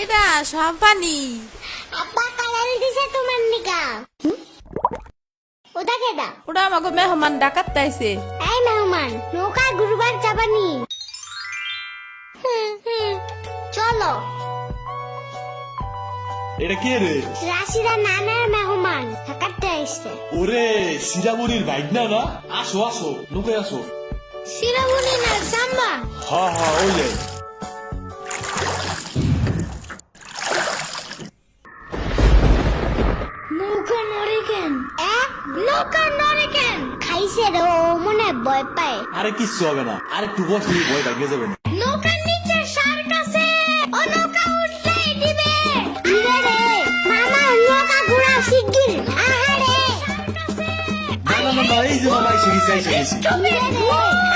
কেডা সম্পানি আব্বা কালার দিছে তোমার নিকা ওটা কেডা ওটা আমাকে মেহমান ডাকাত তাইছে এই মেহমান নৌকা ঘুরবার যাবানি চলো এটা কে রে? রাশিদা নানার মেহমান থাকাতে আইছে ওরে সিরামুরির বাইক না না? আসো আসো লোকে আসো। শিরামুনি না সাম্বা হ্যাঁ হ্যাঁ ওই যে নৌকা নড়ে কেন নৌকা নড়ে কেন খাইছে রে ও মনে হয় ভয় পায় আরে কিচ্ছু হবে না, আরে একটু বসে ভয় ভাগিয়ে যাবে না। নৌকার নিচে শার্ক আছে ও নৌকা উঠলেই দিবে ইরে রে মামা নৌকা ঘোরা শিগগির আহারে না না না না, এই যে মামা এসে গেছি এসে গেছি। ইরে রে